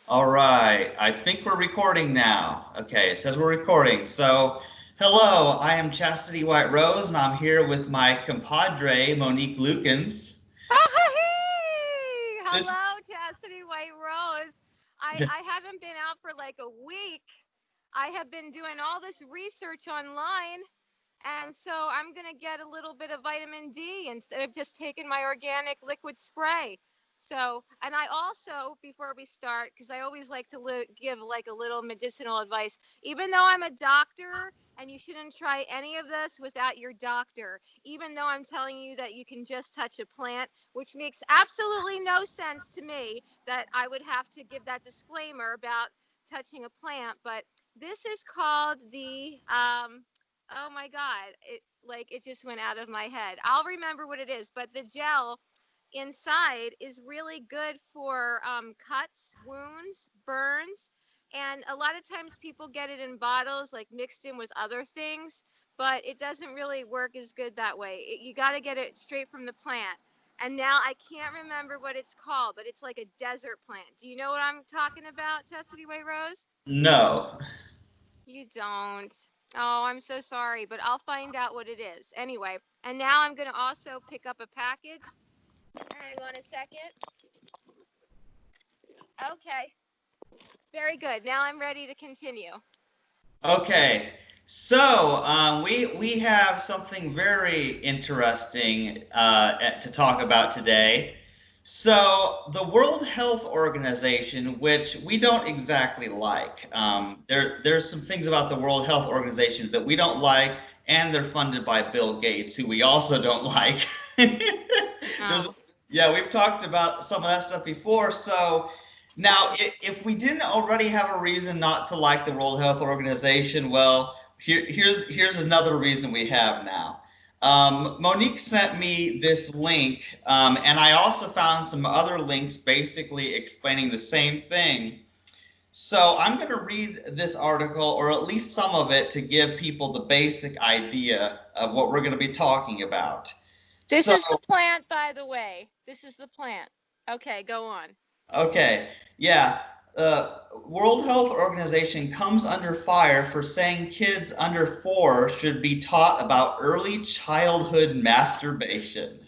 All right, I think we're recording now. Okay, it says we're recording. So, hello, I am Chastity White Rose, and I'm here with my compadre, Monique Lukens. Hey! This, Hello, Chastity White Rose. I haven't been out for like a week. I have been doing all this research online, and so I'm going to get a little bit of vitamin D instead of just taking my organic liquid spray. So, and I also, before we start, because I always like to give like a little medicinal advice, even though I'm a doctor and you shouldn't try any of this without your doctor, even though I'm telling you that you can just touch a plant, which makes absolutely no sense to me that I would have to give that disclaimer about touching a plant. But this is called the oh my God, it just went out of my head. I'll remember what it is, but the gel inside is really good for cuts, wounds, burns, and a lot of times people get it in bottles, like mixed in with other things, but it doesn't really work as good that way. You got to get it straight from the plant. And now I can't remember what it's called, but it's like a desert plant. Do you know what I'm talking about, Chastity White Rose? no. You don't. Oh, I'm so sorry, but I'll find out what it is. Anyway, and now I'm going to also pick up a package. Hang on a second. Okay. Very good. Now I'm ready to continue. Okay, so we have something very interesting to talk about today. So the World Health Organization, which we don't exactly like, there's some things about the World Health Organization that we don't like, and they're funded by Bill Gates, who we also don't like. There's, Oh. yeah, we've talked about some of that stuff before. So now, if we didn't already have a reason not to like the World Health Organization, well, here's another reason we have now. Monique sent me this link, and I also found some other links basically explaining the same thing. So I'm going to read this article, or at least some of it, to give people the basic idea of what we're going to be talking about. This So, is the plant, by the way. This is the plant. Okay, go on. okay, yeah. World Health Organization comes under fire for saying kids under 4 should be taught about early childhood masturbation.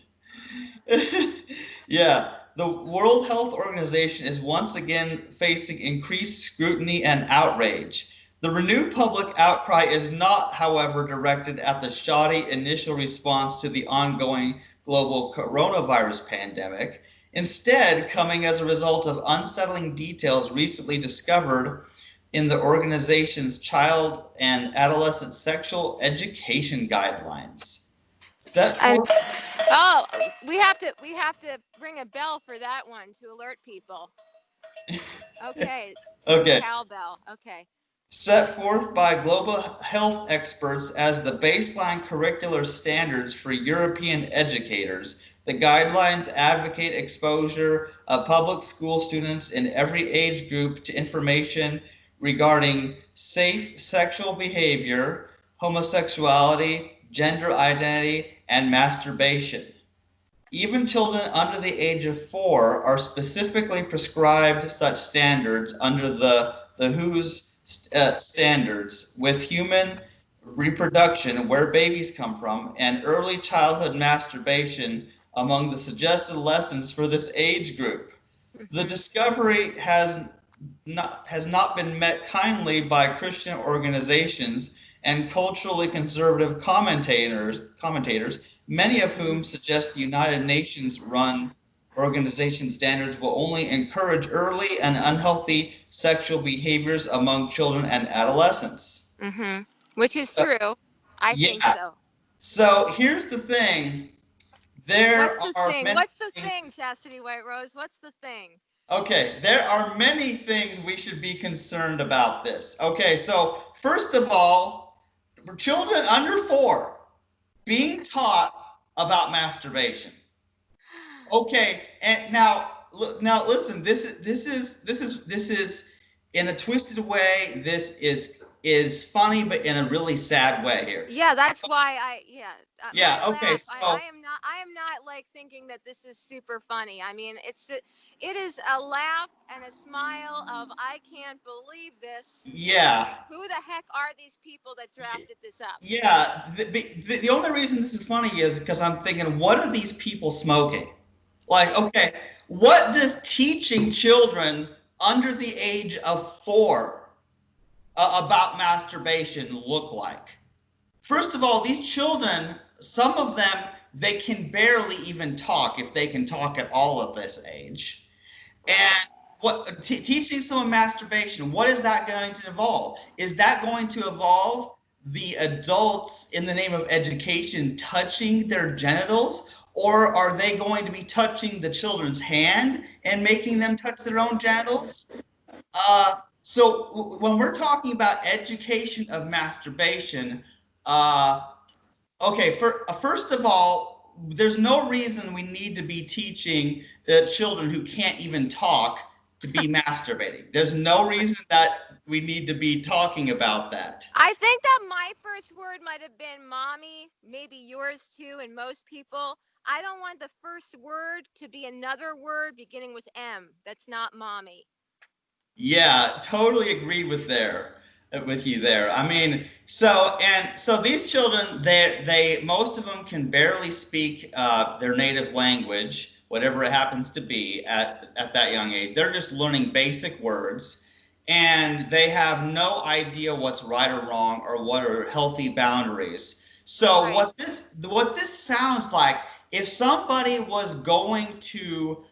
Yeah, the World Health Organization is once again facing increased scrutiny and outrage. The renewed public outcry is not, however, directed at the shoddy initial response to the ongoing global coronavirus pandemic, instead coming as a result of unsettling details recently discovered in the organization's child and adolescent sexual education guidelines. Set And forth oh, we have to ring a bell for that one to alert people. Okay, some Okay. cowbell. Okay. Set forth by global health experts as the baseline curricular standards for European educators, the guidelines advocate exposure of public school students in every age group to information regarding safe sexual behavior, homosexuality, gender identity, and masturbation. Even children under the age of 4 are specifically prescribed such standards under the WHO's standards with human reproduction, where babies come from, and early childhood masturbation among the suggested lessons for this age group. The Mm-hmm. discovery has not been met kindly by Christian organizations and culturally conservative commentators, many of whom suggest the United Nations run organization standards will only encourage early and unhealthy sexual behaviors among children and adolescents. Mm-hmm. Which is So, true. I think yeah. so. So here's the thing. What's There the are thing? many What's the things. thing, Chastity White Rose? What's the thing? Okay, there are many things we should be concerned about this. Okay, so first of all, for children under 4 being taught about masturbation. Okay, and now listen. This is in a twisted way. This is is funny, but in a really sad way here. Yeah, that's why Yeah. my Okay. laugh. So I am not like thinking that this is super funny. I mean, it is a laugh and a smile of I can't believe this. yeah. Who the heck are these people that drafted this up? Yeah, the only reason this is funny is because I'm thinking, what are these people smoking? Like, okay, what does teaching children under the age of 4 about masturbation look like? First of all, these children, some of them, they can barely even talk, if they can talk at all at this age. And what teaching someone masturbation, what is that going to evolve? Is that going to evolve the adults in the name of education touching their genitals, or are they going to be touching the children's hand and making them touch their own genitals? So when we're talking about education of masturbation, uh, okay, first of all, there's no reason we need to be teaching the children who can't even talk to be masturbating. There's no reason that we need to be talking about that. I think that my first word might have been mommy, maybe yours too, and most people. I don't want the first word to be another word beginning with M. That's not mommy. Yeah, totally agree with you there. I mean, so these children, they most of them can barely speak their native language, whatever it happens to be at that young age. They're just learning basic words, and they have no idea what's right or wrong or what are healthy boundaries. So Right. what this sounds like, if somebody was going to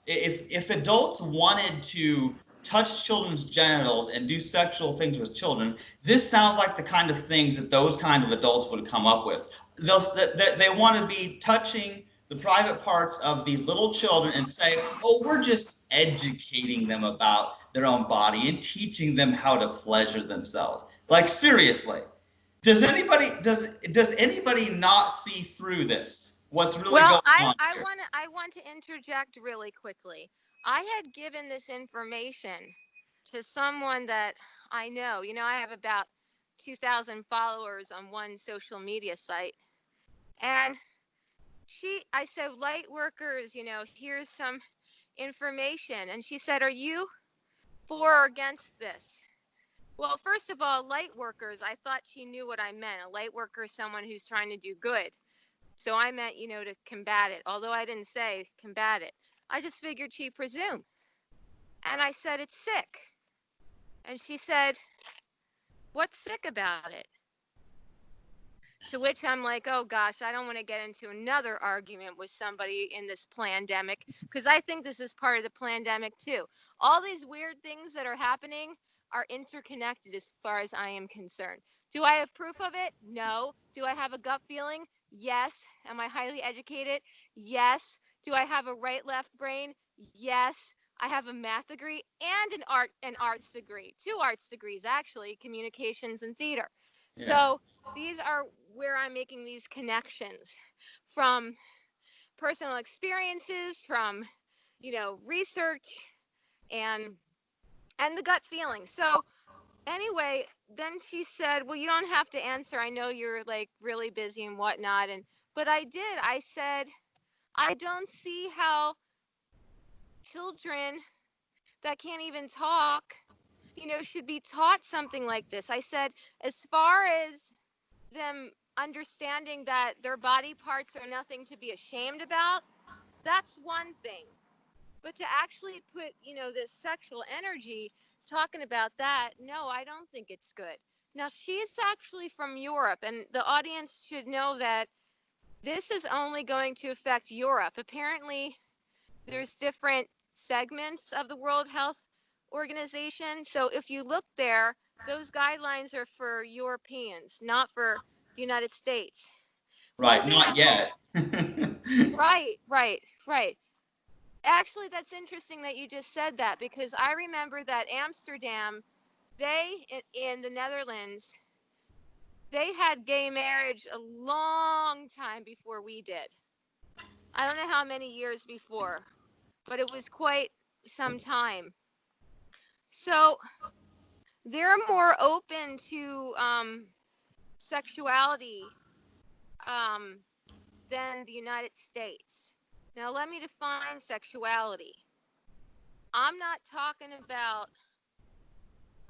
if adults wanted to touch children's genitals and do sexual things with children, this sounds like the kind of things that those kind of adults would come up with. They want to be touching the private parts of these little children and say, oh, we're just educating them about their own body and teaching them how to pleasure themselves. Like, seriously, does anybody not see through this? What's really Well, going on here? I want to interject really quickly. I had given this information to someone that I know. You know, I have about 2,000 followers on one social media site. And I said, light workers, you know, here's some information. And she said, are you for or against this? Well, first of all, light workers, I thought she knew what I meant. A light worker is someone who's trying to do good. So I meant, you know, to combat it. Although I didn't say combat it. I just figured she'd presume. And I said, it's sick. And she said, what's sick about it? To which I'm like, oh gosh, I don't want to get into another argument with somebody in this pandemic, because I think this is part of the pandemic too. All these weird things that are happening are interconnected as far as I am concerned. Do I have proof of it? No. Do I have a gut feeling? Yes. Am I highly educated? Yes. Do I have a right left brain? Yes. I have a math degree and an arts degree. 2 arts degrees actually, communications and theater. Yeah. So these are where I'm making these connections from personal experiences, from, you know, research and the gut feeling. So anyway, then she said, well, you don't have to answer. I know you're like really busy and whatnot. But I did. I said, I don't see how children that can't even talk, you know, should be taught something like this. I said, as far as them understanding that their body parts are nothing to be ashamed about, that's one thing. But to actually put, you know, this sexual energy talking about that, no, I don't think it's good. Now, she's actually from Europe, and the audience should know that this is only going to affect Europe. Apparently, there's different segments of the World Health Organization. So if you look there, those guidelines are for Europeans, not for the United States. One Right, thing not that's yet. right. Actually, that's interesting that you just said that, because I remember that Amsterdam, in the Netherlands, they had gay marriage a long time before we did. I don't know how many years before, but it was quite some time. So they're more open to sexuality than the United States. Now, let me define sexuality. I'm not talking about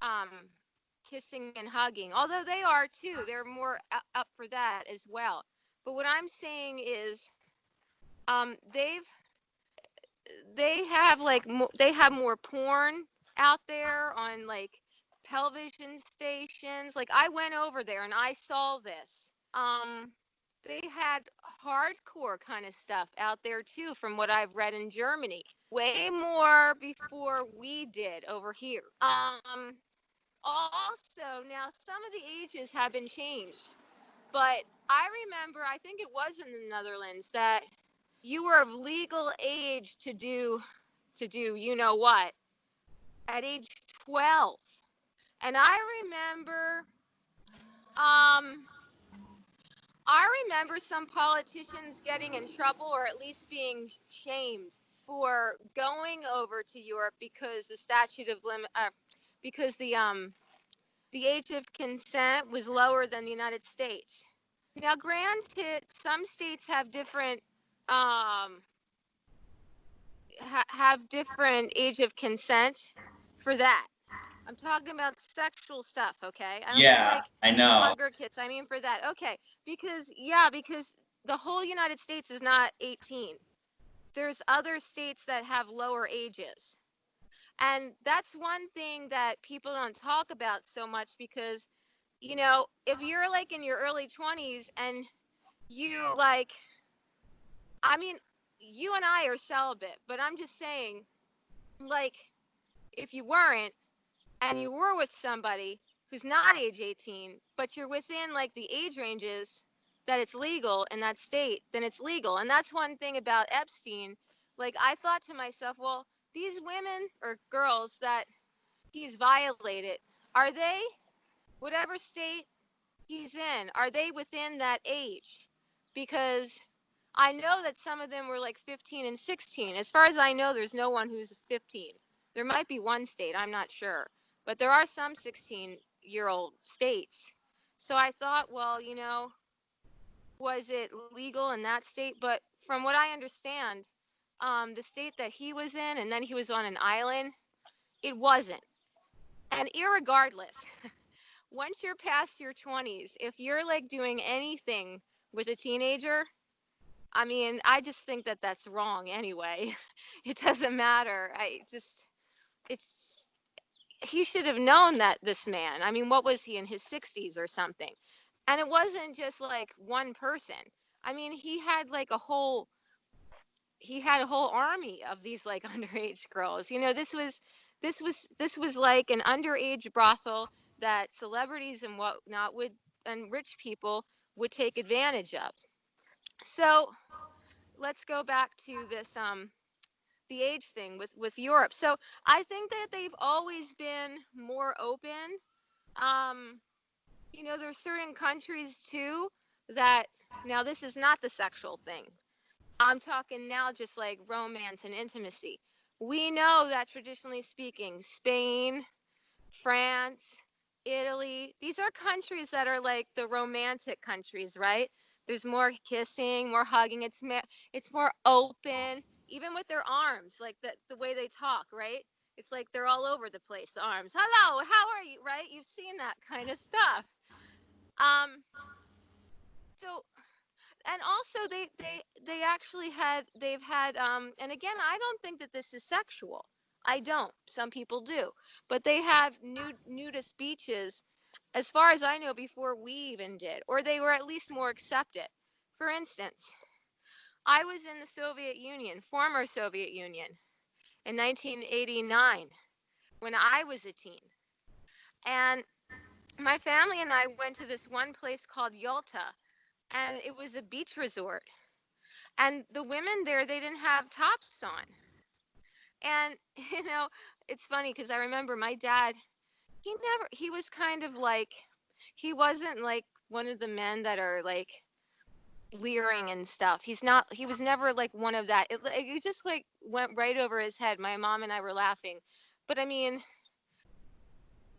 um, kissing and hugging, although they are too. They're more up for that as well. But what I'm saying is, um, they've they have like they have more porn out there on like television stations. Like I went over there and I saw this. They had hardcore kind of stuff out there too, from what I've read in Germany. Way more before we did over here. Also, now some of the ages have been changed, but I remember, I think it was in the Netherlands, that you were of legal age to do you know what at age 12. And um I remember some politicians getting in trouble, or at least being shamed, for going over to Europe because the statute of limit because the age of consent was lower than the United States. Now, granted, some states have different have different age of consent for that. I'm talking about sexual stuff, okay? I don't mean Yeah, like I know. hugger kids. I mean for that. Okay. Because the whole United States is not 18. There's other states that have lower ages. And that's one thing that people don't talk about so much, because if you're like in your early 20s and you like, I mean, you and I are celibate, but I'm just saying, like, if you weren't and you were with somebody who's not age 18, but you're within like the age ranges that it's legal in that state, then it's legal. And that's one thing about Epstein. Like, I thought to myself, well, these women or girls that he's violated, are they, whatever state he's in, are they within that age? Because I know that some of them were like 15 and 16. As far as I know, there's no one who's 15. There might be one state, I'm not sure. But there are some 16-year-old states. So I thought, well, was it legal in that state? But from what I understand, the state that he was in, and then he was on an island, it wasn't. And irregardless, once you're past your 20s, if you're like doing anything with a teenager, I mean, I just think that that's wrong anyway. It doesn't matter. It's, he should have known that, this man. I mean, what was he, in his 60s or something? And it wasn't just like one person. I mean, he had a whole army of these like underage girls. This was like an underage brothel that celebrities and whatnot and rich people would take advantage of. So let's go back to this the age thing with Europe. So I think that they've always been more open. Um, there's certain countries too that, now this is not the sexual thing. I'm talking now just like romance and intimacy. We know that traditionally speaking, Spain, France, Italy, these are countries that are like the romantic countries, right? There's more kissing, more hugging. It's more open, even with their arms, like the way they talk, right? It's like they're all over the place, the arms. Hello, how are you, right? You've seen that kind of stuff. Um, so, and also they actually they've had and again, I don't think that this is sexual. I don't. Some people do. But they have nudist beaches, as far as I know, before we even did, or they were at least more accepted. For instance, I was in the Soviet Union, former Soviet Union, in 1989 when I was a teen. And my family and I went to this one place called Yalta, and it was a beach resort. And the women there, they didn't have tops on. And, it's funny because I remember my dad, he was kind of like, he wasn't like one of the men that are like leering and stuff. He was never like one of that. It just like went right over his head. My mom and I were laughing. But I mean,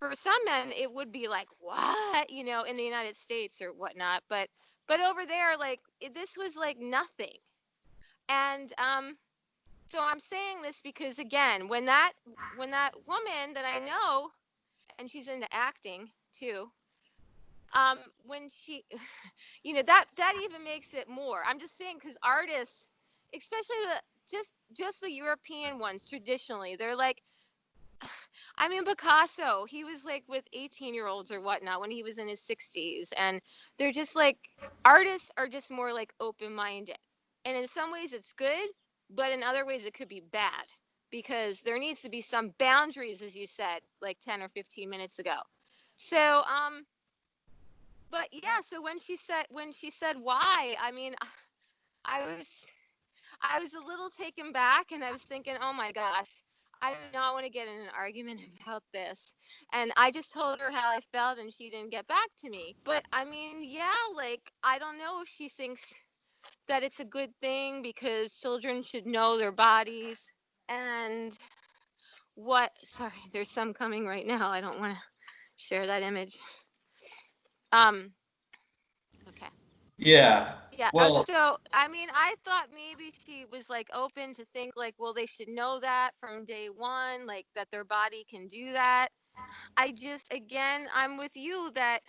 for some men it would be like, what, you know, in the United States or whatnot, but over there, like, this was like nothing. And so I'm saying this because, again, when that woman that I know, and she's into acting too, when she, you know, that even makes it more. I'm just saying, because artists, especially just the European ones, traditionally, they're like, I mean, Picasso, he was like with 18-year-olds or whatnot when he was in his 60s. And they're just like, artists are just more like open-minded. And in some ways it's good, but in other ways it could be bad, because there needs to be some boundaries, as you said, like 10 or 15 minutes ago. So, but yeah, so when she said why, I mean, I was a little taken back, and I was thinking, oh my gosh, I do not want to get in an argument about this. And I just told her how I felt, and she didn't get back to me. But I mean, yeah, like, I don't know if she thinks that it's a good thing because children should know their bodies. And sorry, there's some coming right now. I don't want to share that image. Okay. Yeah. Yeah. Well, So, I mean, I thought maybe she was like open to think like, well, they should know that from day one, like that their body can do that. Again, I'm with you that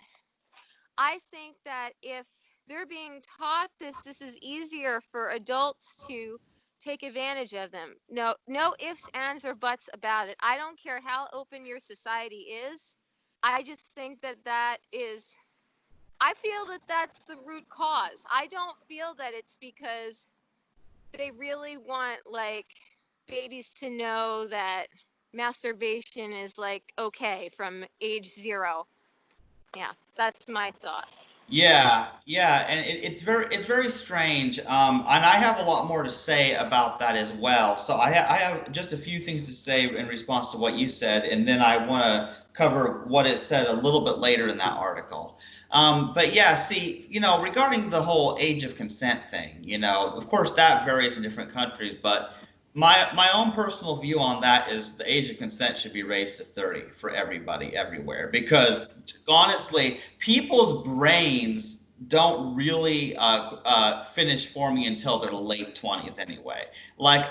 I think that if they're being taught this is easier for adults to take advantage of them. No ifs, ands, or buts about it. I don't care how open your society is. I just think that is, I feel that that's the root cause. I don't feel that it's because they really want like babies to know that masturbation is like okay from age 0. Yeah, that's my thought. yeah, and it's very strange. And I have a lot more to say about that as well. So I have just a few things to say in response to what you said, and then I want to cover what it said a little bit later in that article. But yeah, see, you know, regarding the whole age of consent thing, you know, of course that varies in different countries, but my own personal view on that is the age of consent should be raised to 30 for everybody everywhere, because honestly, people's brains don't really finish forming until their late 20s anyway. Like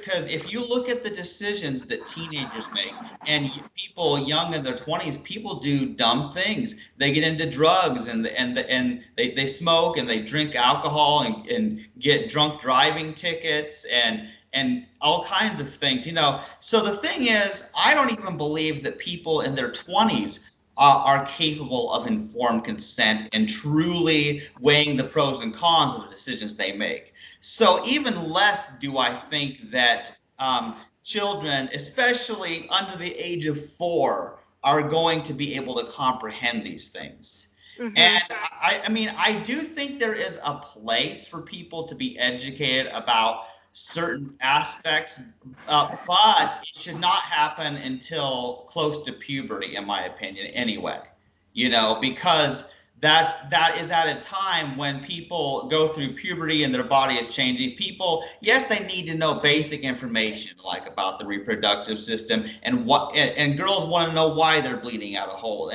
because if you look at the decisions that teenagers make, and people young in their 20s, people do dumb things. They get into drugs, and they smoke, and they drink alcohol, and get drunk driving tickets, and all kinds of things, you know. So the thing is, I don't even believe that people in their 20s are capable of informed consent and truly weighing the pros and cons of the decisions they make. So even less do I think that children, especially under the age of 4, are going to be able to comprehend these things. Mm-hmm. And I mean, I do think there is a place for people to be educated about certain aspects, but it should not happen until close to puberty, in my opinion, anyway. You know, because that is at a time when people go through puberty and their body is changing. People, yes, they need to know basic information like about the reproductive system, and girls want to know why they're bleeding out a hole,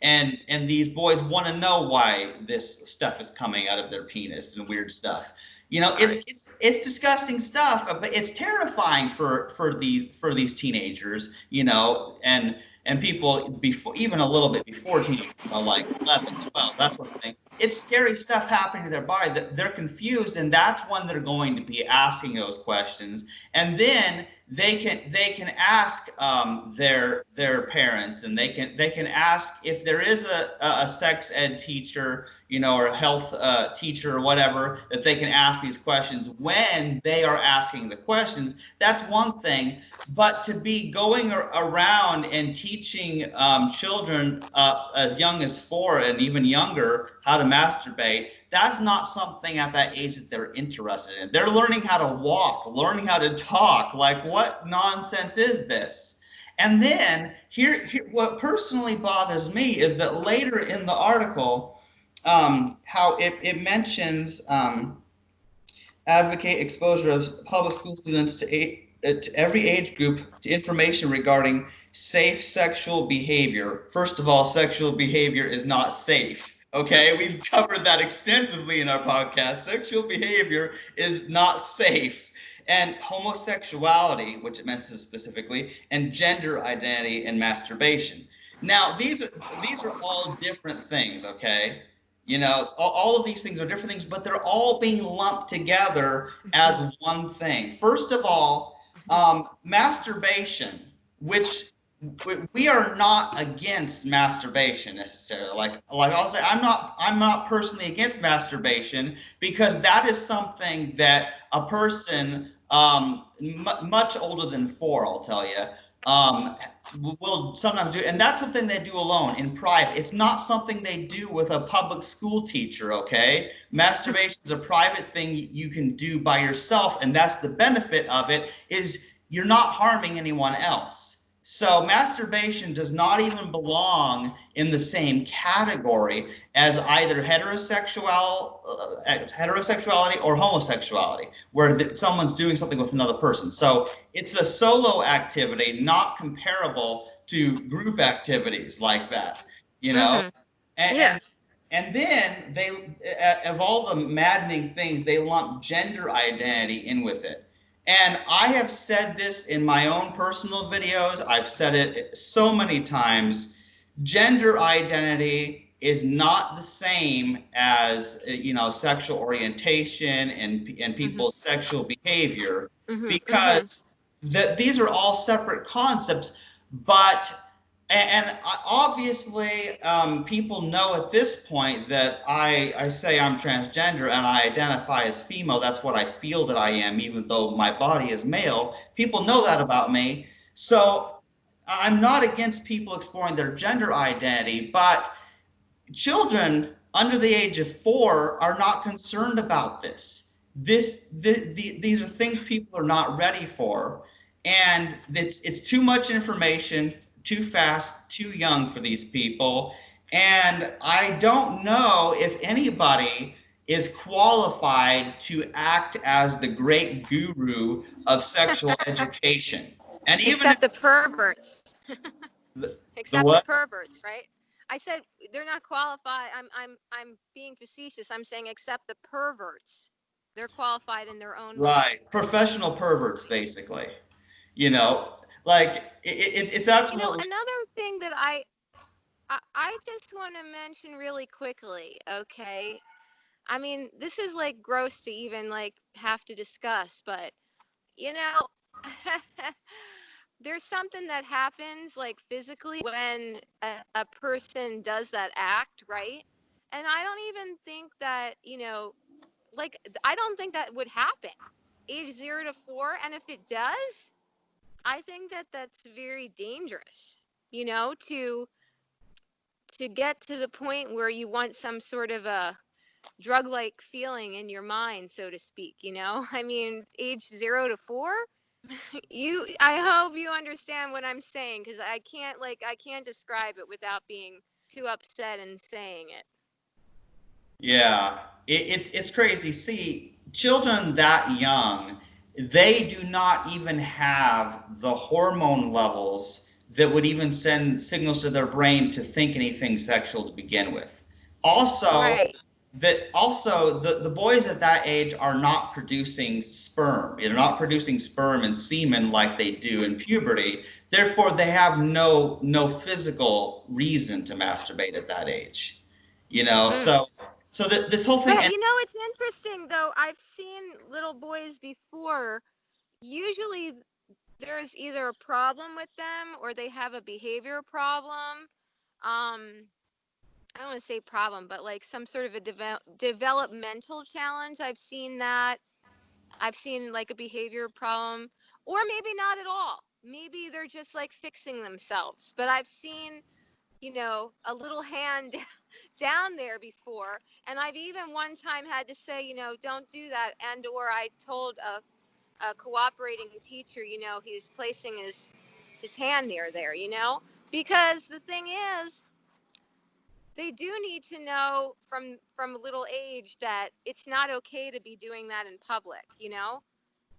and these boys want to know why this stuff is coming out of their penis and weird stuff. You know, it's disgusting stuff, but it's terrifying for these teenagers, you know, and people before, even a little bit before teenage, you know, like 11, 12, that sort of thing. It's scary stuff happening to their body. That they're confused, and that's when they're going to be asking those questions. And then they can ask their parents, and they can ask if there is a sex ed teacher, you know, or a health teacher or whatever, that they can ask these questions when they are asking the questions. That's one thing. But to be going around and teaching children as young as 4 and even younger how to masturbate, that's not something at that age that they're interested in. They're learning how to walk, learning how to talk. Like, what nonsense is this? And then here what personally bothers me is that later in the article, how it mentions advocate exposure of public school students to to every age group information regarding safe sexual behavior. First of all, sexual behavior is not safe. Okay, we've covered that extensively in our podcast. Sexual behavior is not safe. And homosexuality, which it mentions specifically, and gender identity and masturbation. Now, these are all different things, okay? You know, all of these things are different things, but they're all being lumped together as one thing. First of all, masturbation, which we are not against masturbation necessarily. Like I'll say, I'm not personally against masturbation, because that is something that a person much older than 4, I'll tell you, will sometimes do, and that's something they do alone in private. It's not something they do with a public school teacher. Okay, masturbation is a private thing you can do by yourself, and that's the benefit of it, is you're not harming anyone else. So masturbation does not even belong in the same category as either heterosexuality or homosexuality, where someone's doing something with another person. So it's a solo activity, not comparable to group activities like that, you know? Mm-hmm. Yeah. And then they, of all the maddening things, they lump gender identity in with it. And I have said this in my own personal videos. I've said it so many times. Gender identity is not the same as, you know, sexual orientation and people's sexual behavior, because these are all separate concepts. But and obviously, people know at this point that I say I'm transgender and I identify as female. That's what I feel that I am, even though my body is male. People know that about me. So I'm not against people exploring their gender identity, but children under the age of 4 are not concerned about this. These are things people are not ready for, and it's too much information, too fast, too young for these people. And I don't know if anybody is qualified to act as the great guru of sexual education. And even except the perverts. the Except the what? perverts, right? I said they're not qualified. I'm being facetious. I'm saying except the perverts. They're qualified in their own way. Right, professional perverts, basically. You know, like it's You know, absolutely another thing that I just want to mention really quickly, okay? I mean, this is like gross to even like have to discuss, but you know, there's something that happens like physically when a person does that act, right? And I don't even think that, you know, like I don't think that would happen age 0 to 4. And if it does, I think that that's very dangerous, you know, to get to the point where you want some sort of a drug-like feeling in your mind, so to speak, you know? I mean, age 0 to 4, I hope you understand what I'm saying, because I can't describe it without being too upset and saying it. yeah. It's crazy. See, children that young, they do not even have the hormone levels that would even send signals to their brain to think anything sexual to begin with. Also, Right. the boys at that age are not producing sperm. They're not producing sperm and semen like they do in puberty. Therefore, they have no physical reason to masturbate at that age. You know, so this whole thing. But And you know, it's interesting though. I've seen little boys before. Usually there's either a problem with them or they have a behavior problem. I don't want to say problem, but like some sort of a developmental challenge. I've seen that. I've seen like a behavior problem, or maybe not at all. Maybe they're just like fixing themselves. But I've seen, you know, a little hand down there before. And I've even one time had to say, you know, don't do that. And or I told a cooperating teacher, you know, he's placing his hand near there, you know, because the thing is, they do need to know from a little age that it's not okay to be doing that in public, you know.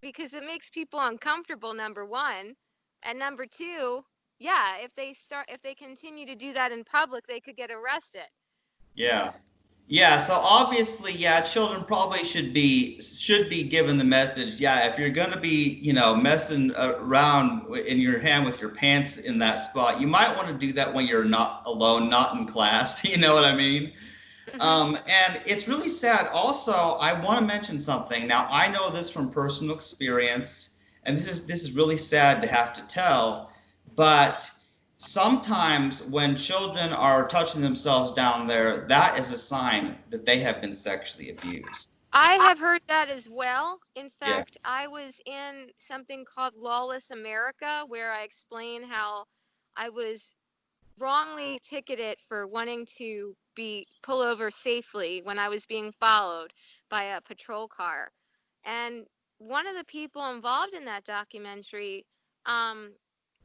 because it makes people uncomfortable, number one. And number two, yeah, if they continue to do that in public, they could get arrested. Yeah. Yeah, so obviously, yeah, children probably should be given the message. Yeah, if you're gonna be, messing around in your hand with your pants in that spot, you might want to do that when you're not alone, not in class. You know what I mean? Hmm. And it's really sad. Also, I want to mention something. Now, I know this from personal experience, and this is really sad to have to tell, but sometimes when children are touching themselves down there, that is a sign that they have been sexually abused. I have heard that as well. In Yeah. fact, I was in something called Lawless America, where I explain how I was wrongly ticketed for wanting to be pull over safely when I was being followed by a patrol car. And one of the people involved in that documentary um,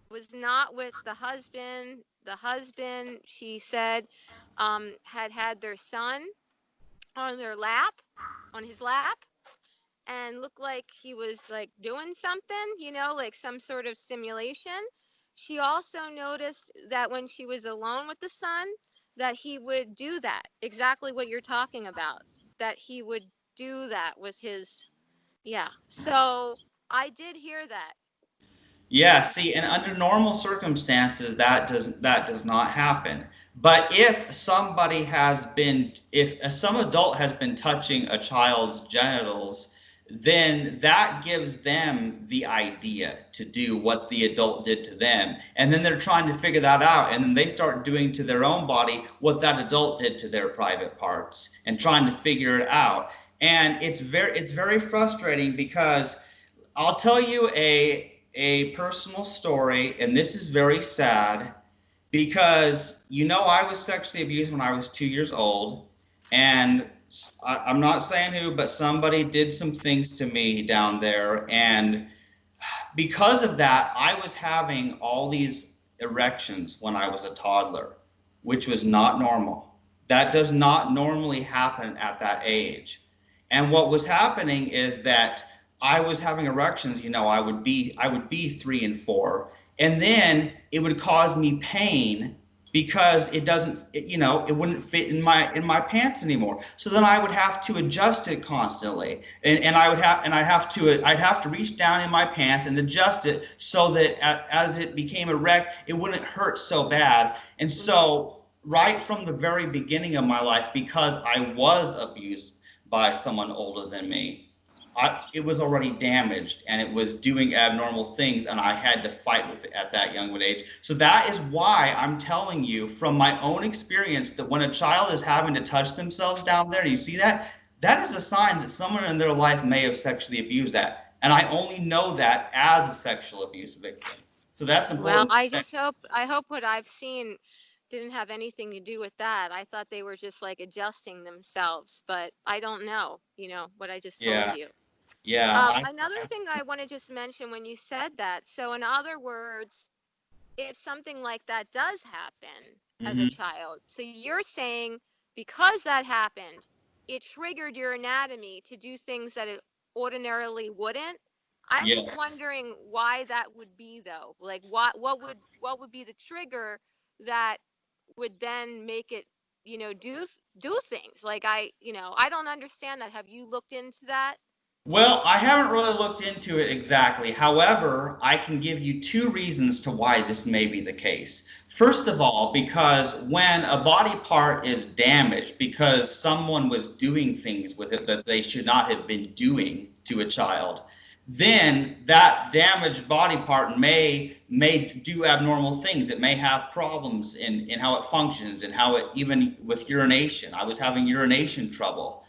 was not with the husband. The husband, she said, had their son on their lap, on his lap, and looked like he was like doing something, like some sort of stimulation. She also noticed that when she was alone with the son, that he would do that, exactly what you're talking about, that he would do that was his, yeah. So I did hear that. Yeah, see, and under normal circumstances, that does not happen. But if some adult has been touching a child's genitals, then that gives them the idea to do what the adult did to them. And then they're trying to figure that out, and then they start doing to their own body what that adult did to their private parts and trying to figure it out. And it's very frustrating because I'll tell you a personal story, and this is very sad because I was sexually abused when I was 2 years old, and I'm not saying who, but somebody did some things to me down there, and because of that, I was having all these erections when I was a toddler, which was not normal. That does not normally happen at that age. And what was happening is that I was having erections, I would be 3 and 4, and then it would cause me pain because it wouldn't fit in my pants anymore. So then I would have to adjust it constantly, and I'd have to reach down in my pants and adjust it so that as it became erect, it wouldn't hurt so bad. And so right from the very beginning of my life, because I was abused by someone older than me, it was already damaged and it was doing abnormal things, and I had to fight with it at that young age. So that is why I'm telling you from my own experience that when a child is having to touch themselves down there, you see that, that is a sign that someone in their life may have sexually abused that. And I only know that as a sexual abuse victim. So that's Well, important. I hope what I've seen didn't have anything to do with that. I thought they were just like adjusting themselves, but I don't know, what I just told Yeah. you. Yeah. Another thing I want to just mention when you said that, so in other words, if something like that does happen as a Mhm. child, so you're saying because that happened, it triggered your anatomy to do things that it ordinarily wouldn't. I'm just Yes. wondering why that would be though. Like what would be the trigger that would then make it, do things? Like I don't understand that. Have you looked into that? Well, I haven't really looked into it exactly. However, I can give you two reasons to why this may be the case. First of all, because when a body part is damaged because someone was doing things with it that they should not have been doing to a child, then that damaged body part may do abnormal things. It may have problems in how it functions and how it, even with urination. I was having urination trouble.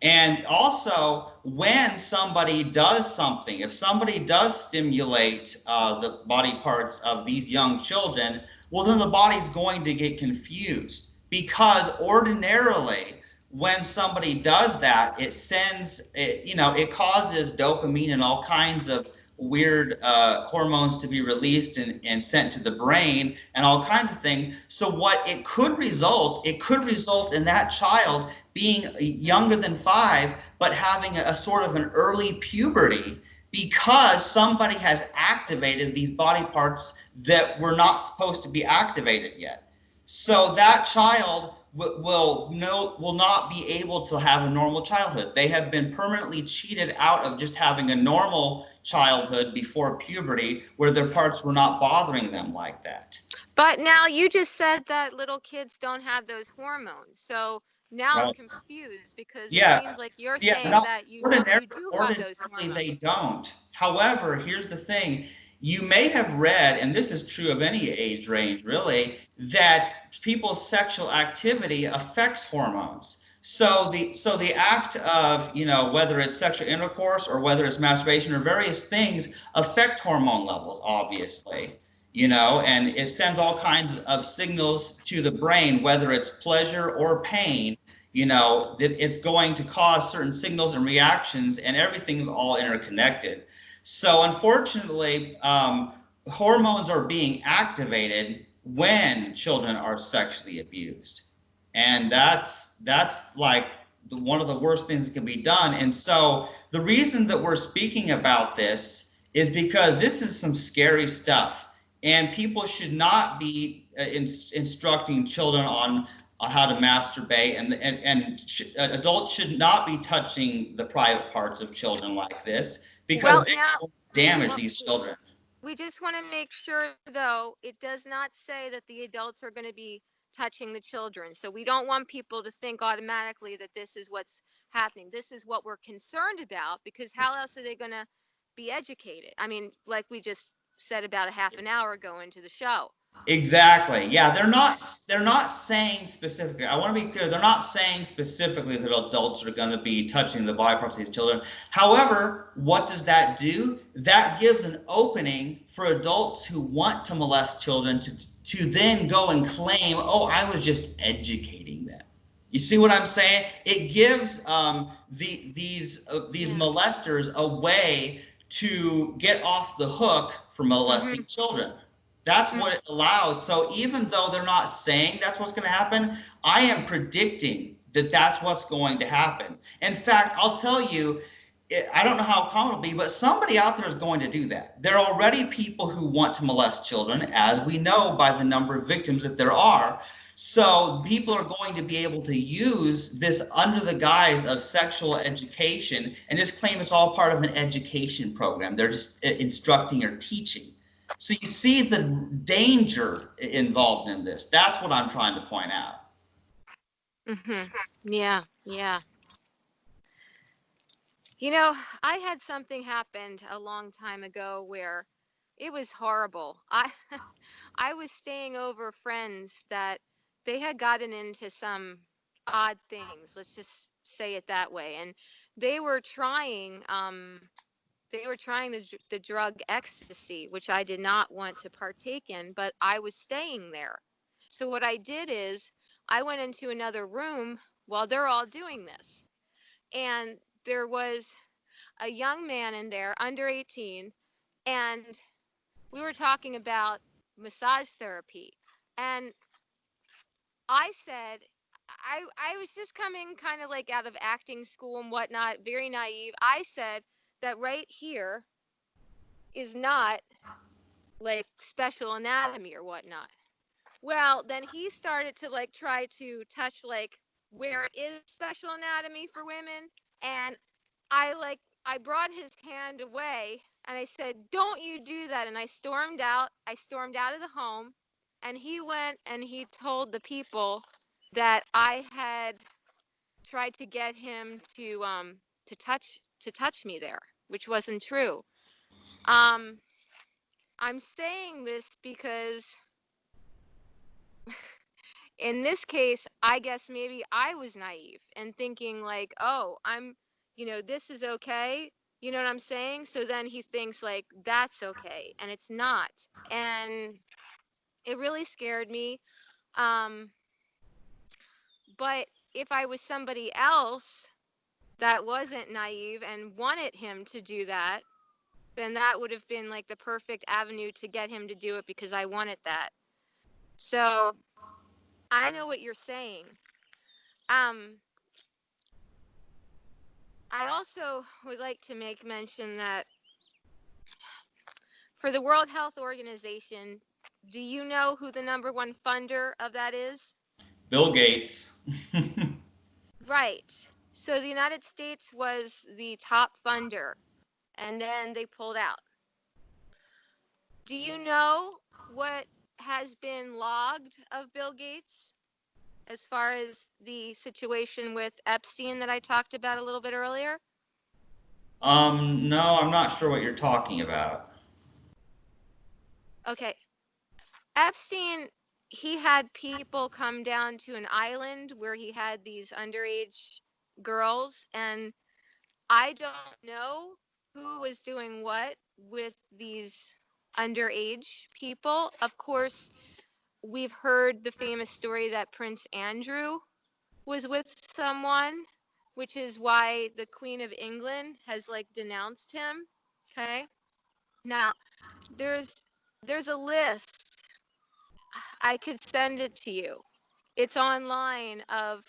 And also, when somebody does something, if somebody does stimulate the body parts of these young children, well, then the body's going to get confused because ordinarily, when somebody does that, it causes dopamine and all kinds of weird hormones to be released and sent to the brain and all kinds of things. So what it could result in that child being younger than 5, but having a sort of an early puberty because somebody has activated these body parts that were not supposed to be activated yet. So that child will not be able to have a normal childhood. They have been permanently cheated out of just having a normal childhood before puberty where their parts were not bothering them like that. But now you just said that little kids don't have those hormones. So now I'm confused because it seems like you're saying that you do have those hormones. They don't. However, here's the thing. You may have read, and this is true of any age range really, that people's sexual activity affects hormones. So the act of, whether it's sexual intercourse or whether it's masturbation or various things affect hormone levels, obviously. And it sends all kinds of signals to the brain, whether it's pleasure or pain, that it's going to cause certain signals and reactions, and everything's all interconnected. So unfortunately, hormones are being activated when children are sexually abused. And that's like one of the worst things that can be done. And so the reason that we're speaking about this is because this is some scary stuff. And people should not be instructing children on how to masturbate, and adults should not be touching the private parts of children like this because they will damage these children. We just want to make sure, though, it does not say that the adults are going to be touching the children. So we don't want people to think automatically that this is what's happening. This is what we're concerned about, because how else are they going to be educated? I mean, like we just said about a half an hour ago into the show. Exactly. Yeah, they're not saying specifically. I want to be clear. They're not saying specifically that adults are going to be touching the body parts of these children. However, what does that do? That gives an opening for adults who want to molest children to then go and claim, "Oh, I was just educating them." You see what I'm saying? It gives these molesters a way to get off the hook for molesting children. That's what it allows. So even though they're not saying that's what's going to happen, I am predicting that that's what's going to happen. In fact, I'll tell you, I don't know how common it'll be, but somebody out there is going to do that. There are already people who want to molest children, as we know by the number of victims that there are. So people are going to be able to use this under the guise of sexual education and just claim it's all part of an education program. They're just instructing or teaching. So you see the danger involved in this. That's what I'm trying to point out. Yeah. I had something happened a long time ago where it was horrible. I was staying over friends that they had gotten into some odd things. Let's just say it that way. And they were trying the drug ecstasy, which I did not want to partake in, but I was staying there. So what I did is I went into another room while they're all doing this. And there was a young man in there, under 18, and we were talking about massage therapy. And I said, I was just coming kind of like out of acting school and whatnot, very naive. I said that right here is not like special anatomy or whatnot. Well, then he started to like try to touch like where it is special anatomy for women. And I brought his hand away and I said, "Don't you do that." And I stormed out. I stormed out of the home, and he went and he told the people that I had tried to get him to touch me there, which wasn't true. I'm saying this because in this case, I guess maybe I was naive and thinking like, "Oh, this is okay." You know what I'm saying? So then he thinks like that's okay, and it's not. And it really scared me. But if I was somebody else that wasn't naive and wanted him to do that, then that would have been like the perfect avenue to get him to do it because I wanted that. So I know what you're saying. I also would like to make mention that for the World Health Organization, do you know who the #1 funder of that is? Bill Gates. Right. So the United States was the top funder, and then they pulled out. Do you know what has been logged of Bill Gates as far as the situation with Epstein that I talked about a little bit earlier? No, I'm not sure what you're talking about. Okay. Epstein, he had people come down to an island where he had these underage girls, and I don't know who was doing what with these underage people. Of course, we've heard the famous story that Prince Andrew was with someone, which is why the Queen of England has like denounced him. Okay. Now, there's a list. I could send it to you. It's online of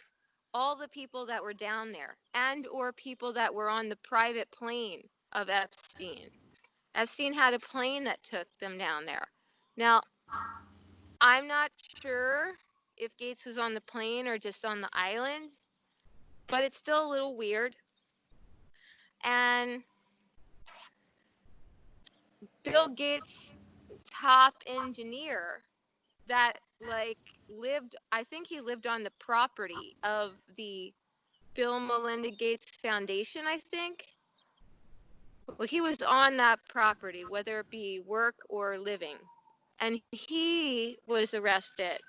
all the people that were down there and or people that were on the private plane of Epstein. Epstein had a plane that took them down there. Now, I'm not sure if Gates was on the plane or just on the island, but it's still a little weird. And Bill Gates' top engineer that like lived, I think he lived on the property of the Bill Melinda Gates Foundation, I think. Well, he was on that property, whether it be work or living. And he was arrested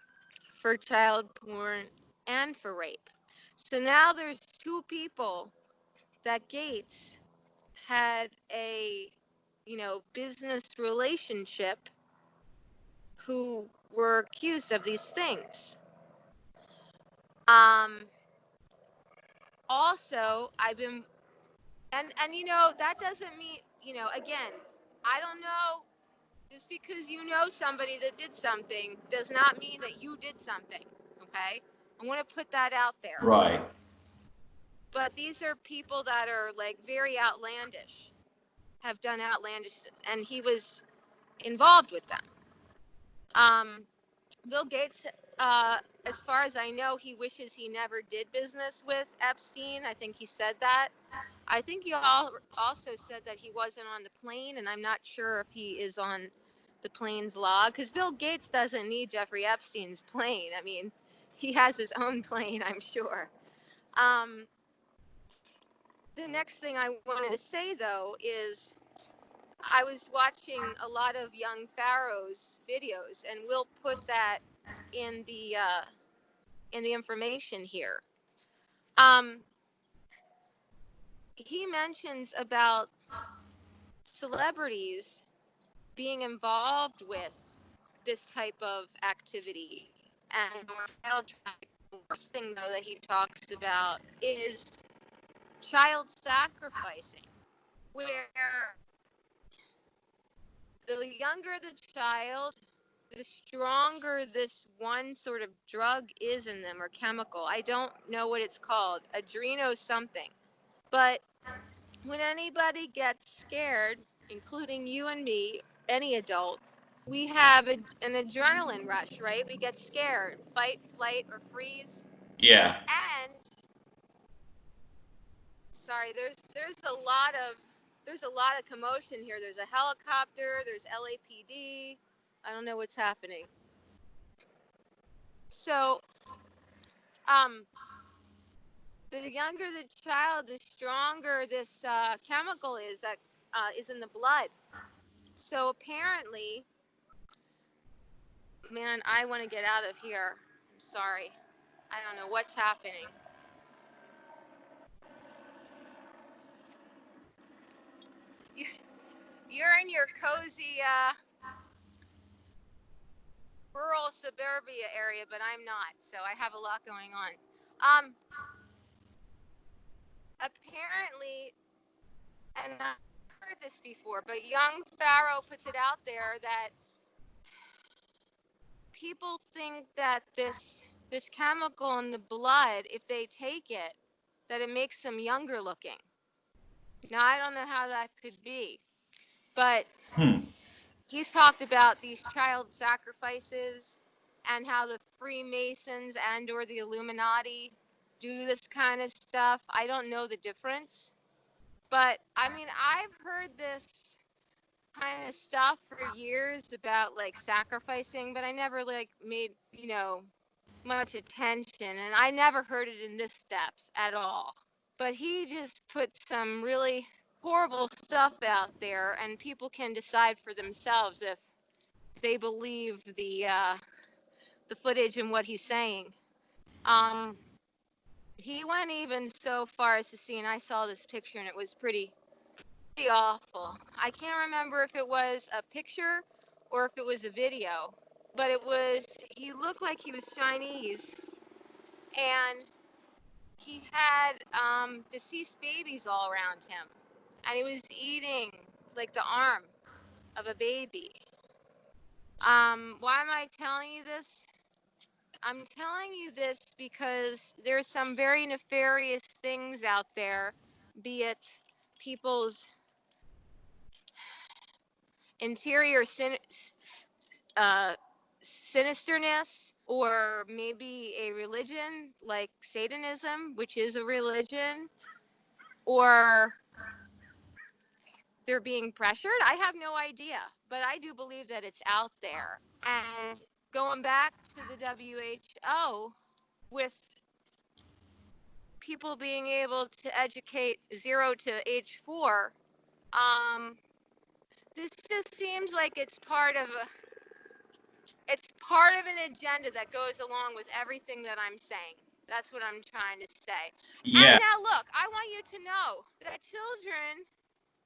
for child porn and for rape. So now there's two people that Gates had a, business relationship who were accused of these things. Also, I've been, and that doesn't mean, again, I don't know, just because you know somebody that did something does not mean that you did something, okay? I want to put that out there. Right. But these are people that are like very outlandish, have done outlandish, and he was involved with them. Bill Gates, as far as I know, he wishes he never did business with Epstein. I think he said that. I think he also said that he wasn't on the plane, and I'm not sure if he is on the plane's log, because Bill Gates doesn't need Jeffrey Epstein's plane. I mean, he has his own plane, I'm sure. The next thing I wanted to say, though, is I was watching a lot of young Pharoah's videos, and we'll put that in the information here. He mentions about celebrities being involved with this type of activity and child trafficking. The worst thing, though, that he talks about is child sacrificing, where the younger the child, the stronger this one sort of drug is in them, or chemical. I don't know what it's called, adreno something. But when anybody gets scared, including you and me, any adult, we have an adrenaline rush, right? We get scared, fight, flight, or freeze. Yeah. And sorry, there's a lot of commotion here. There's a helicopter, there's LAPD. I don't know what's happening. So, the younger the child, the stronger this chemical is that is in the blood. So apparently, man, I want to get out of here. I'm sorry. I don't know what's happening. You're in your cozy rural suburbia area, but I'm not. So I have a lot going on. Apparently, and I heard this before, but young Pharoah puts it out there that people think that this chemical in the blood, if they take it, that it makes them younger looking. Now, I don't know how that could be, but he's talked about these child sacrifices and how the Freemasons and or the Illuminati do this kind of stuff. I don't know the difference, but I mean, I've heard this kind of stuff for years about like sacrificing, but I never like made, much attention, and I never heard it in this depth at all. But he just put some really horrible stuff out there, and people can decide for themselves if they believe the footage and what he's saying. He went even so far as to see, and I saw this picture, and it was pretty awful. I can't remember if it was a picture or if it was a video, but he looked like he was Chinese, and he had deceased babies all around him, and he was eating like the arm of a baby. Why am I telling you this? I'm telling you this because there's some very nefarious things out there, be it people's interior sinisterness, or maybe a religion like Satanism, which is a religion, or they're being pressured. I have no idea, but I do believe that it's out there. And going back to the WHO, with people being able to educate 0 to age 4, this just seems like it's part of an agenda that goes along with everything that I'm saying. That's what I'm trying to say. Yeah. And now look, I want you to know that children,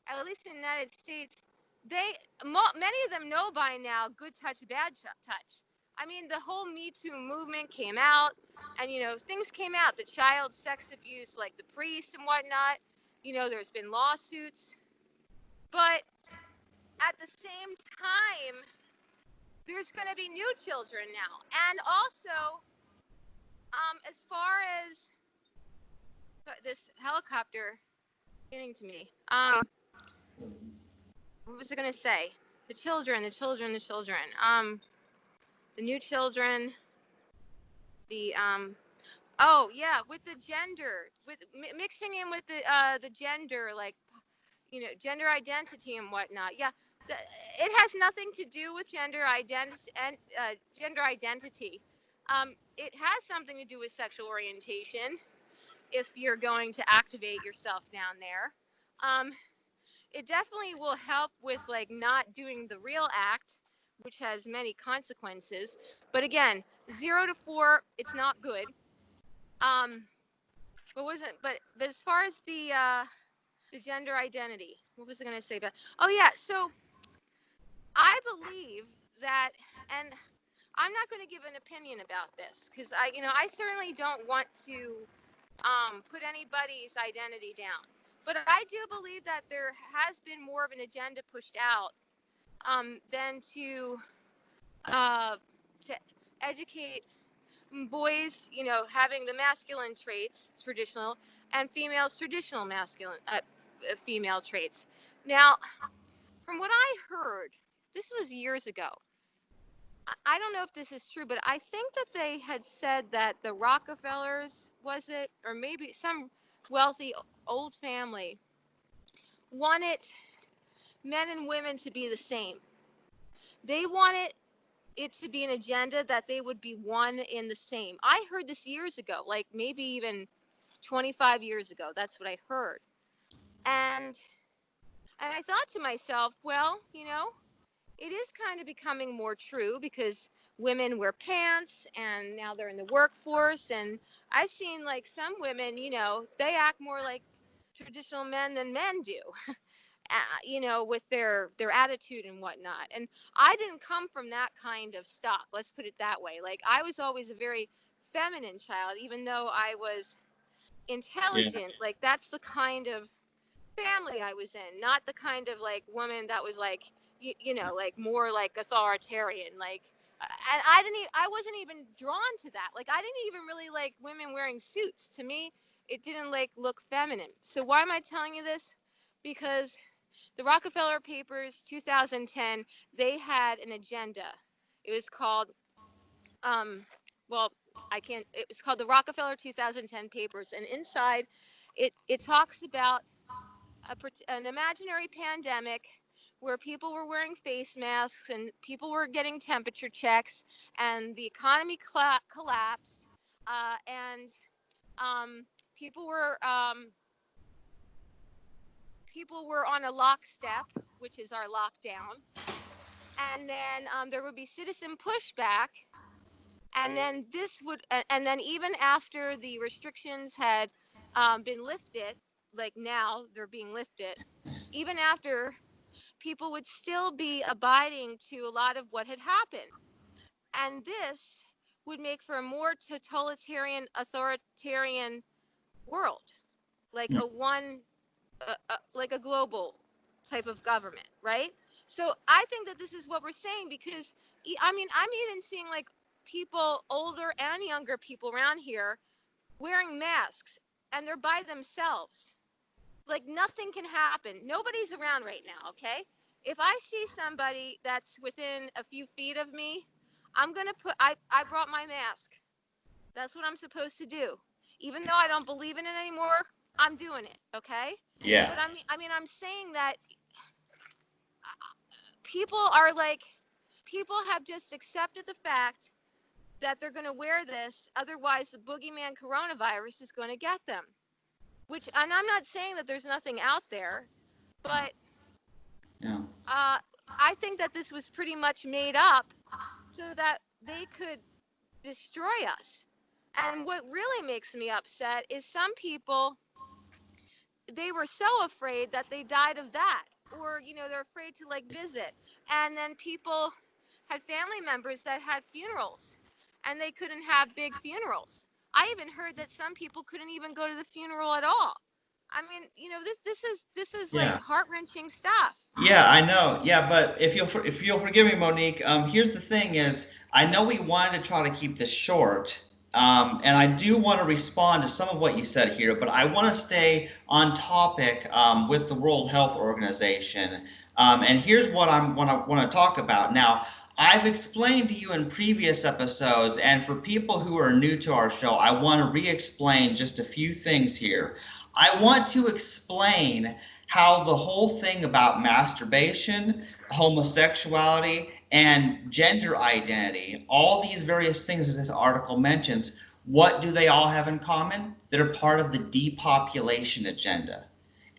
at least in the United States, many of them know by now good touch, bad touch. I mean, the whole Me Too movement came out, and things came out, the child sex abuse, like the priests and whatnot. There's been lawsuits, but at the same time, there's going to be new children now. And also, as far as this helicopter getting to me, what was I going to say? The children. The new children, oh yeah, with the gender, with mixing in with the gender, like, gender identity and whatnot. Yeah, it has nothing to do with gender identity and gender identity. It has something to do with sexual orientation, if you're going to activate yourself down there. It definitely will help with like not doing the real act, which has many consequences. But again, 0 to 4, it's not good. But as far as the gender identity, what was I going to say about? Oh yeah, so I believe that, and I'm not going to give an opinion about this because I certainly don't want to put anybody's identity down. But I do believe that there has been more of an agenda pushed out than to educate boys, having the masculine traits, traditional, and females, traditional masculine, female traits. Now, from what I heard, this was years ago. I don't know if this is true, but I think that they had said that the Rockefellers, was it, or maybe some wealthy old family, wanted men and women to be the same. They wanted it to be an agenda that they would be one in the same. I heard this years ago, like maybe even 25 years ago. That's what I heard. And I thought to myself, well, it is kind of becoming more true because women wear pants and now they're in the workforce. And I've seen like some women, they act more like traditional men than men do, with their attitude and whatnot. And I didn't come from that kind of stock. Let's put it that way. Like I was always a very feminine child, even though I was intelligent. Yeah. Like that's the kind of family I was in, not the kind of like woman that was like, you know, like more like authoritarian, like, and I wasn't even drawn to that. Like, I didn't even really like women wearing suits. To me, it didn't like look feminine. So why am I telling you this? Because the Rockefeller Papers 2010, they had an agenda. It was called, um, well, I can't, it was called the Rockefeller 2010 Papers. And inside, it talks about an imaginary pandemic where people were wearing face masks and people were getting temperature checks and the economy collapsed, and um, people were um, people were on a lockstep, which is our lockdown, and then there would be citizen pushback, and then and then even after the restrictions had been lifted, like now they're being lifted, even after, people would still be abiding to a lot of what had happened. And this would make for a more totalitarian, authoritarian world, like like a global type of government, right? So I think that this is what we're saying, because I mean, I'm even seeing like people, older and younger people around here, wearing masks, and they're by themselves. Like, nothing can happen. Nobody's around right now, okay? If I see somebody that's within a few feet of me, I'm going to I brought my mask. That's what I'm supposed to do. Even though I don't believe in it anymore, I'm doing it, okay? Yeah. But I'm saying that people are like, people have just accepted the fact that they're going to wear this, otherwise the boogeyman coronavirus is going to get them. Which, and I'm not saying that there's nothing out there, but Yeah. I think that this was pretty much made up so that they could destroy us. And what really makes me upset is some people, they were so afraid that they died of that, or, you know, they're afraid to like visit. And then people had family members that had funerals and they couldn't have big funerals. I even heard that some people couldn't even go to the funeral at all. I mean, you know, this is like Yeah. heart-wrenching stuff. Yeah, I know. Yeah, but if you'll forgive me, Monique, here's the thing: is I know we wanted to try to keep this short, and I do want to respond to some of what you said here, but I want to stay on topic with the World Health Organization. And here's what I want to talk about now. I've explained to you in previous episodes, and for people who are new to our show, I want to re-explain just a few things here. I want to explain how the whole thing about masturbation, homosexuality, and gender identity, all these various things as this article mentions, what do they all have in common? They're part of the depopulation agenda.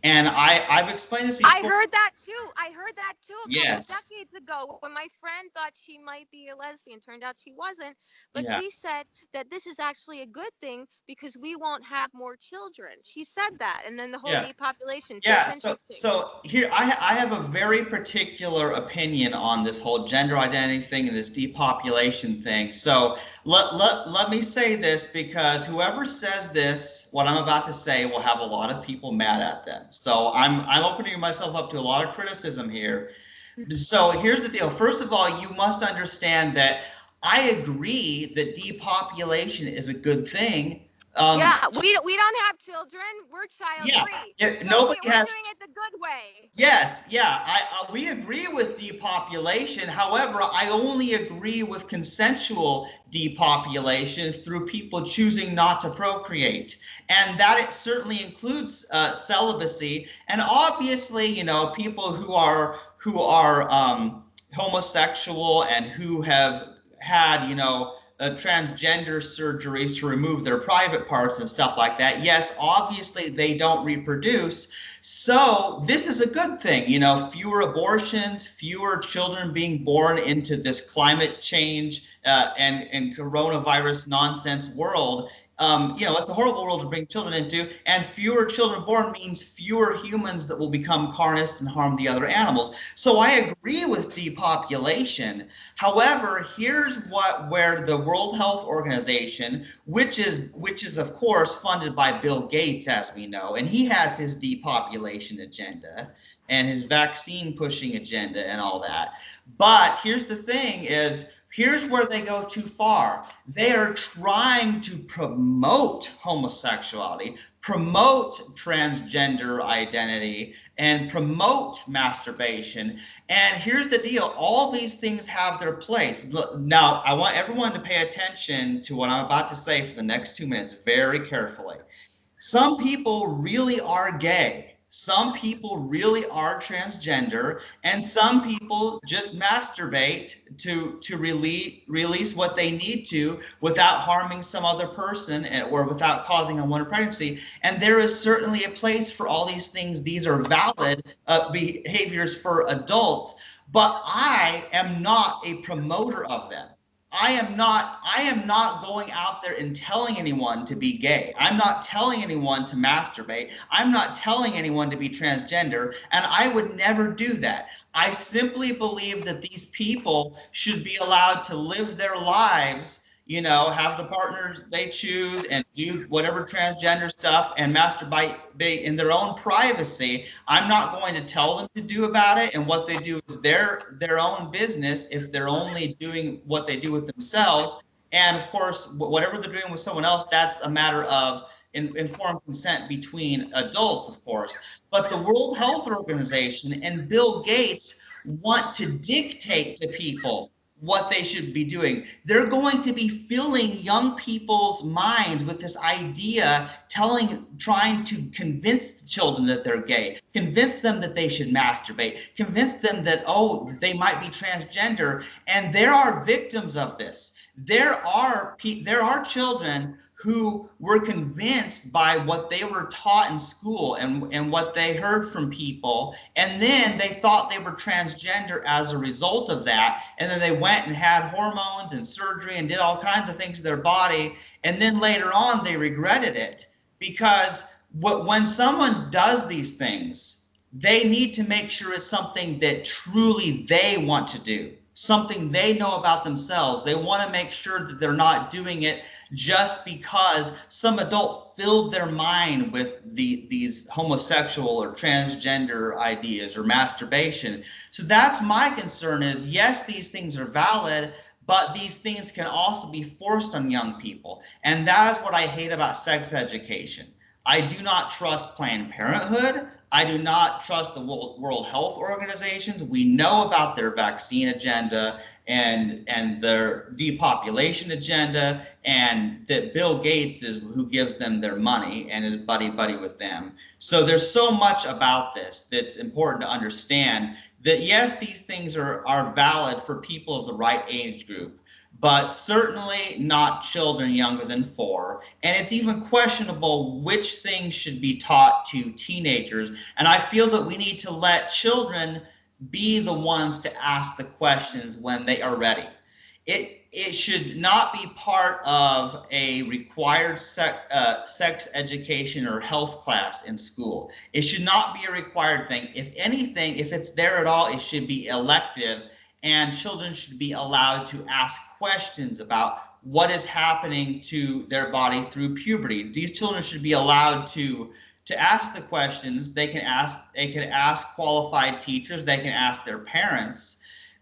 And I've explained this before. I heard that too. I heard that too a couple Yes. decades ago when my friend thought she might be a lesbian. Turned out she wasn't. But Yeah. she said that this is actually a good thing because we won't have more children. She said that. And then the whole Yeah. depopulation. So Yeah, it's interesting. so here I have a very particular opinion on this whole gender identity thing and this depopulation thing. So let me say this, because whoever says this, what I'm about to say, will have a lot of people mad at them. So I'm opening myself up to a lot of criticism here. So here's the deal. First of all, you must understand that I agree that depopulation is a good thing. Yeah, we don't have children. We're child free. Yeah, So nobody we're has. doing it the good way. Yes, yeah, we agree with depopulation. However, I only agree with consensual depopulation through people choosing not to procreate, and that it certainly includes celibacy. And obviously, you know, people who are homosexual and who have had, you know, transgender surgeries to remove their private parts and stuff like that. Yes, obviously they don't reproduce. So this is a good thing, you know, fewer abortions, fewer children being born into this climate change and coronavirus nonsense world it's a horrible world to bring children into, and fewer children born means fewer humans that will become carnists and harm the other animals. So I agree with depopulation. However, here's where the World Health Organization, which is of course funded by Bill Gates, as we know, and he has his depopulation agenda and his vaccine pushing agenda and all that. But here's the thing is, here's where they go too far. They are trying to promote homosexuality, promote transgender identity, and promote masturbation. And here's the deal. All these things have their place. Now, I want everyone to pay attention to what I'm about to say for the next 2 minutes very carefully. Some people really are gay. Some people really are transgender, and some people just masturbate to release what they need to without harming some other person or without causing unwanted pregnancy. And there is certainly a place for all these things. These are valid behaviors for adults, but I am not a promoter of them. I am not going out there and telling anyone to be gay. I'm not telling anyone to masturbate. I'm not telling anyone to be transgender, and I would never do that. I simply believe that these people should be allowed to live their lives, have the partners they choose and do whatever transgender stuff and masturbate in their own privacy. I'm not going to tell them to do about it, and what they do is their own business if they're only doing what they do with themselves. And of course, whatever they're doing with someone else, that's a matter of informed consent between adults, of course. But the World Health Organization and Bill Gates want to dictate to people what they should be doing. They're going to be filling young people's minds with this idea, trying to convince children that they're gay, convince them that they should masturbate, convince them that, they might be transgender. And there are victims of this. There are children who were convinced by what they were taught in school and what they heard from people, and then they thought they were transgender as a result of that, and then they went and had hormones and surgery and did all kinds of things to their body, and then later on they regretted it. Because when someone does these things, they need to make sure it's something that truly they want to do, something they know about themselves. They want to make sure that they're not doing it just because some adult filled their mind with these homosexual or transgender ideas or masturbation. So that's my concern is, yes, these things are valid, but these things can also be forced on young people. And that is what I hate about sex education. I do not trust Planned Parenthood. I do not trust the World Health Organizations. We know about their vaccine agenda and their depopulation agenda, and that Bill Gates is who gives them their money and is buddy with them. So there's so much about this that's important to understand, that yes, these things are valid for people of the right age group, but certainly not children younger than 4. And it's even questionable which things should be taught to teenagers. And I feel that we need to let children be the ones to ask the questions when they are ready. It should not be part of a required sex education or health class in school. It should not be a required thing. If anything, if it's there at all, it should be elective, and children should be allowed to ask questions about what is happening to their body through puberty. These children should be allowed to ask the questions. They can ask qualified teachers. They can ask their parents.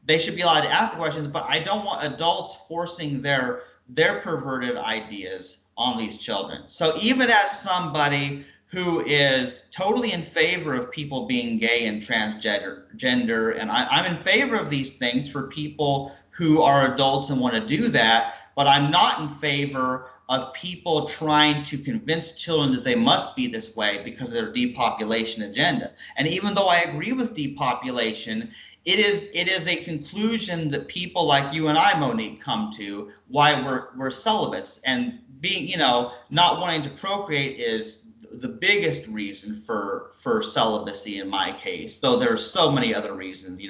They should be allowed to ask the questions, but I don't want adults forcing their perverted ideas on these children. So even as somebody who is totally in favor of people being gay and transgender, and I'm in favor of these things for people who are adults and want to do that, but I'm not in favor of people trying to convince children that they must be this way because of their depopulation agenda. And even though I agree with depopulation, it is a conclusion that people like you and I, Monique, come to why we're celibates. And being, not wanting to procreate is the biggest reason for celibacy in my case, though there's so many other reasons,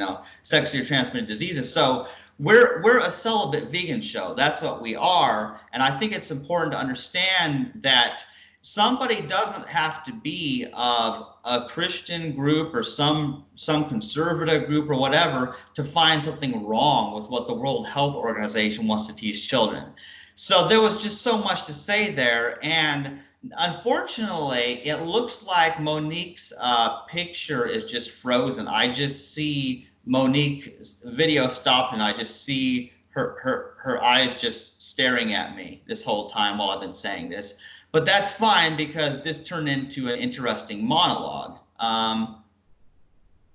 sexually transmitted diseases. So We're a celibate vegan show. That's what we are. And I think it's important to understand that somebody doesn't have to be of a Christian group or some conservative group or whatever to find something wrong with what the World Health Organization wants to teach children. So there was just so much to say there. And unfortunately, it looks like Monique's picture is just frozen. I just see Monique's video stopped, and I just see her eyes just staring at me this whole time while I've been saying this. But that's fine because this turned into an interesting monologue.